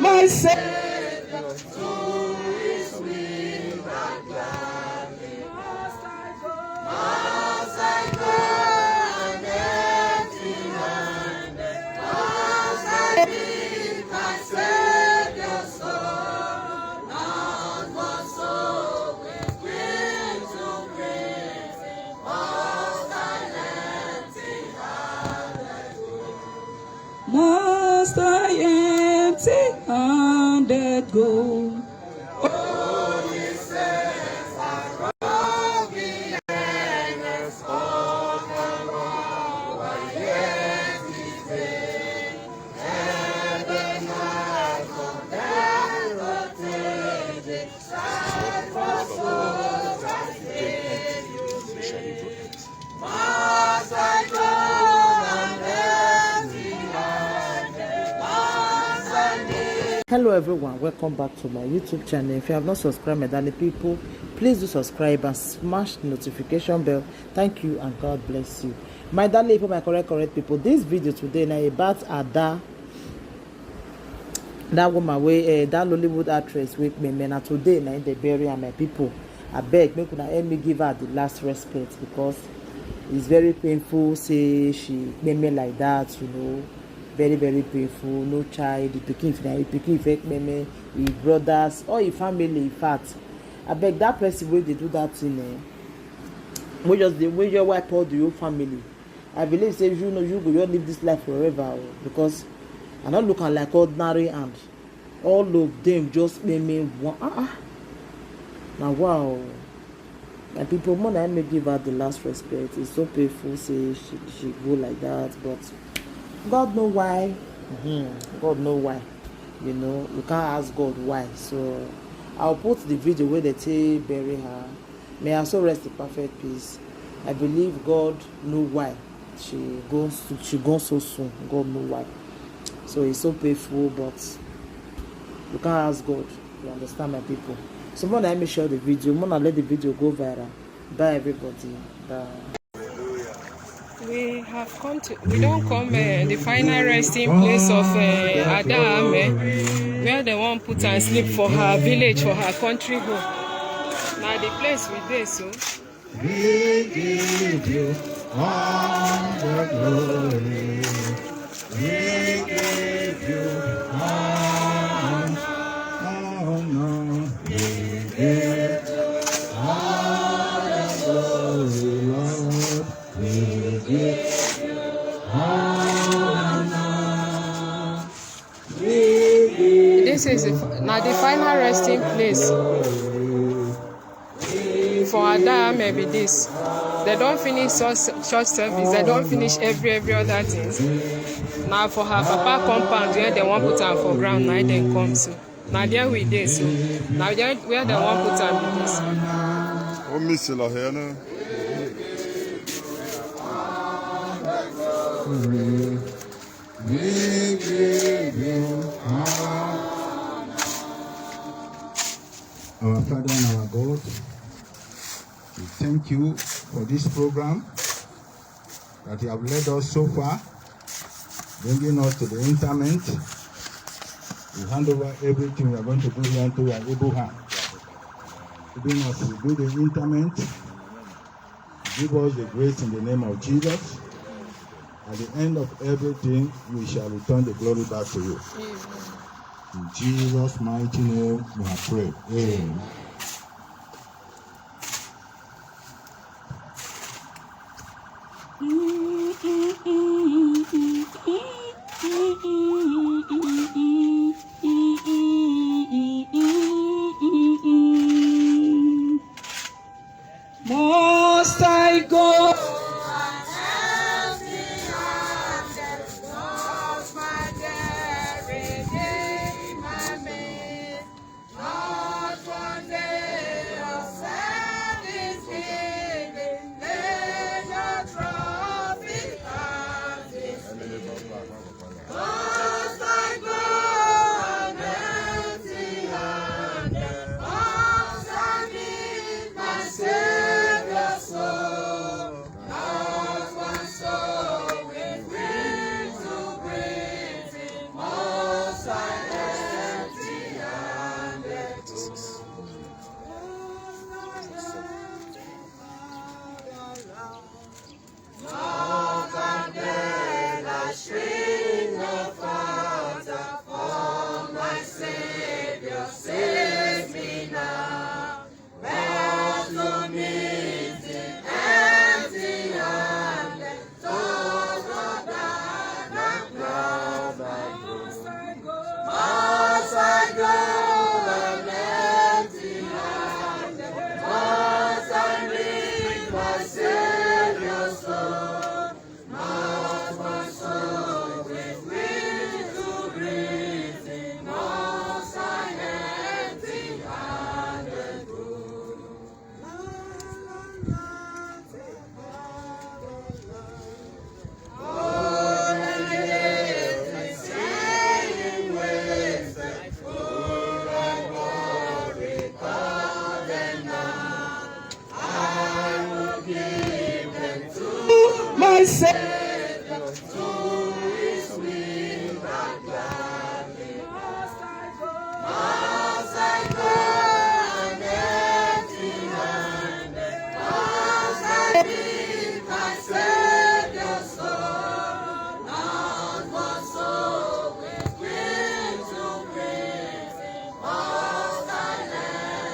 my Savior. Must I empty-handed go? Holy saints are robbing endless of the Lord, but yet He said, and the night of death the strive for souls I say you did. Must I go? Hello everyone, welcome back to my YouTube channel. If you have not subscribed, my darling people, please do subscribe and smash the notification bell. Thank you and God bless you. My darling people, my correct people, this video today now about Ada, that woman way that Hollywood actress with me now today now in the bury and my people. I beg make una help me give her the last respect because it's very painful. Say she made me like that, you know. Very painful. No child, the pikin fake meme, his brothers, or his family. In fact, I beg that person where they do that thing. We just wipe out the whole family. I believe say you know you go you live this life forever because I'm not looking like ordinary and all of them just made me one. Now wow, and people more than me give her the last respect. It's so painful. Say she go like that, but God know why. God know why. You know, you can't ask God why. So I'll put the video where they say bury her. May her soul rest in perfect peace. I believe God know why she goes so soon. God know why. So it's so painful, but you can't ask God. You understand, my people? So more let me share the video. More let the video go viral. Bye everybody. Bye. We have come to, we don't come the final resting place of Ada Ameh, where they want put and sleep for her village, for her country home. Now the place we dey so. We give you all the glory. We give you honor. We give you all the glory, Lord. We give you honor. This is now the final resting place for Ada Ameh be this. They don't finish church service. They don't finish every other thing. Now for her papa compound where they want put her for ground, now they come so. Now there we dey so. Now there where they want put her be this. Oh, miss la here. We give you honor. Our Father and our God, we thank you for this program that you have led us so far, bringing us to the interment. We hand over everything we are going to do here into your able hand. Giving us to do the interment, give us the grace in the name of Jesus. At the end of everything, we shall return the glory back to you. In Jesus' mighty name, we have prayed. Amen. Must I go? One day my Savior to his will and gladly must I go and empty-handed, must I leave my Savior's soul, not one soul with will to bring, must I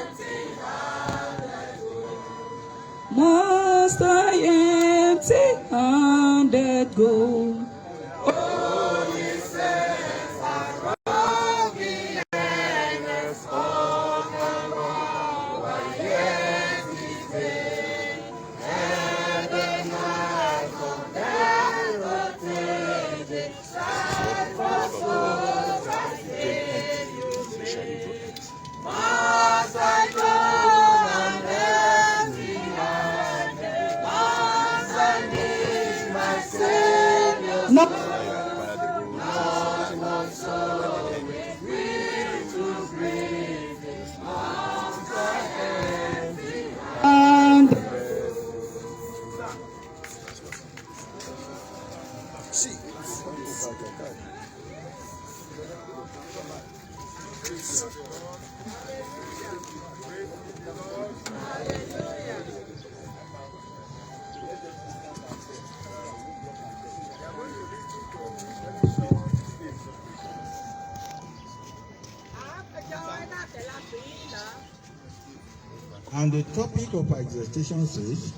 empty-handed go. Must I empty-handed go? Holy saints are robbing endless hope and all, but yet is vain. And the night of death overtaken, strive for souls as day you bring. Must I go and empty-handed? Must I leave my Savior's soul? Not one soul with will to bring. Must I empty-handed? And the topic of our exhortation says,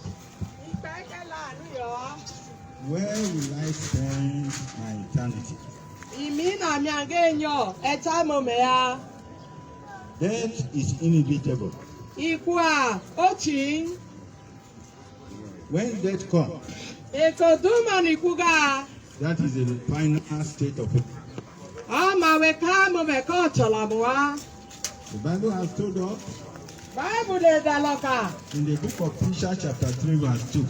where will I spend my eternity? Death is inevitable. When death comes, that is the final state of it. The Bible has told us in the book of Preacher chapter 3 verse 2.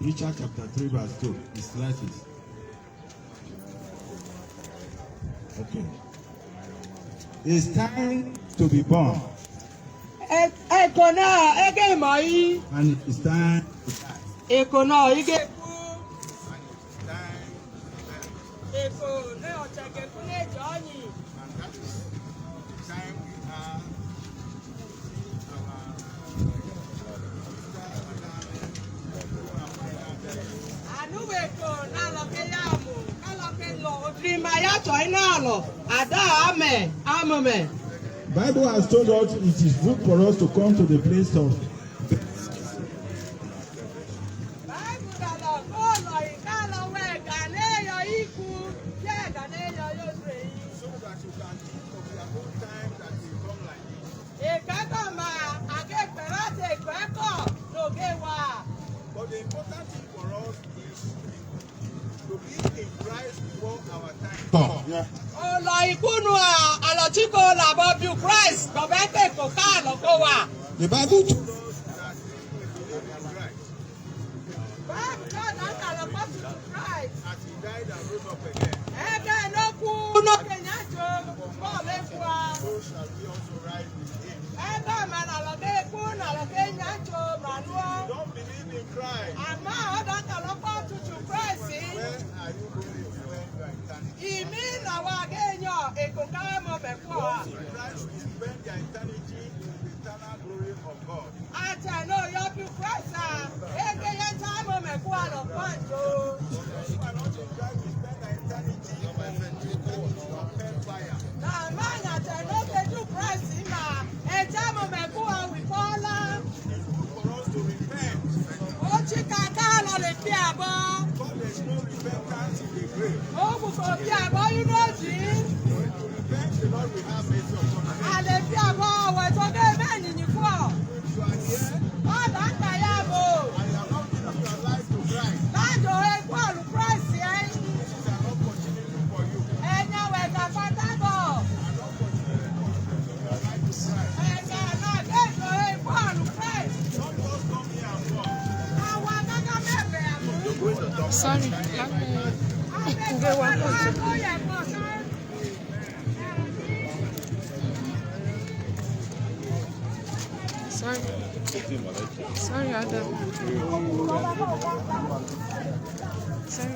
Preacher chapter 3 verse 2. It's like this. Okay. It's time to be born. And it is time to die. Bible has told us it is good for us to come to the place of But the important thing for us is to be in Christ before our time. The Bible told us that we believe in Christ. As he died and rose up again. So shall we also rise with him. If you don't believe in Christ, where are you going to spend your eternity? Those in Christ will spend their eternity in the eternal glory of God. Those who are not in Christ will spend their eternity in hellfire. It's good for us to repent. But there's no repentance in the grave. When you repent, the Lord will have mercy upon you. If you are here, and you have not given your life to Christ, this is an opportunity for you. An opportunity for your life to Christ. Don't just come here and walk. Sorry. Sorry. Sorry, Adam. Sorry.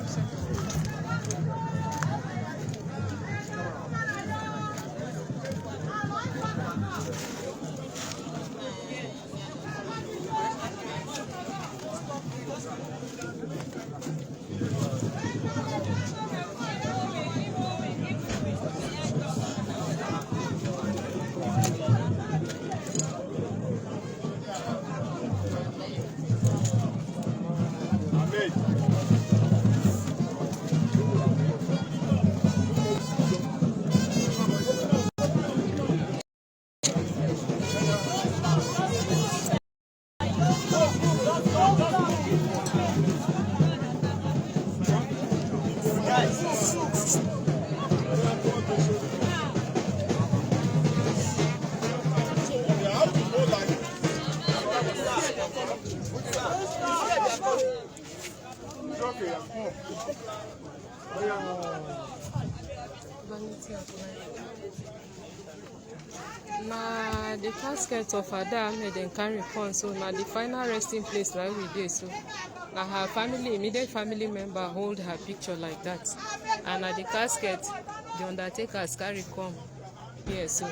Na the casket of Ada Ameh dem carry come, so na the final resting place where we dey. So na her family, immediate family member hold her picture like that, and na the casket the undertakers carry come here. So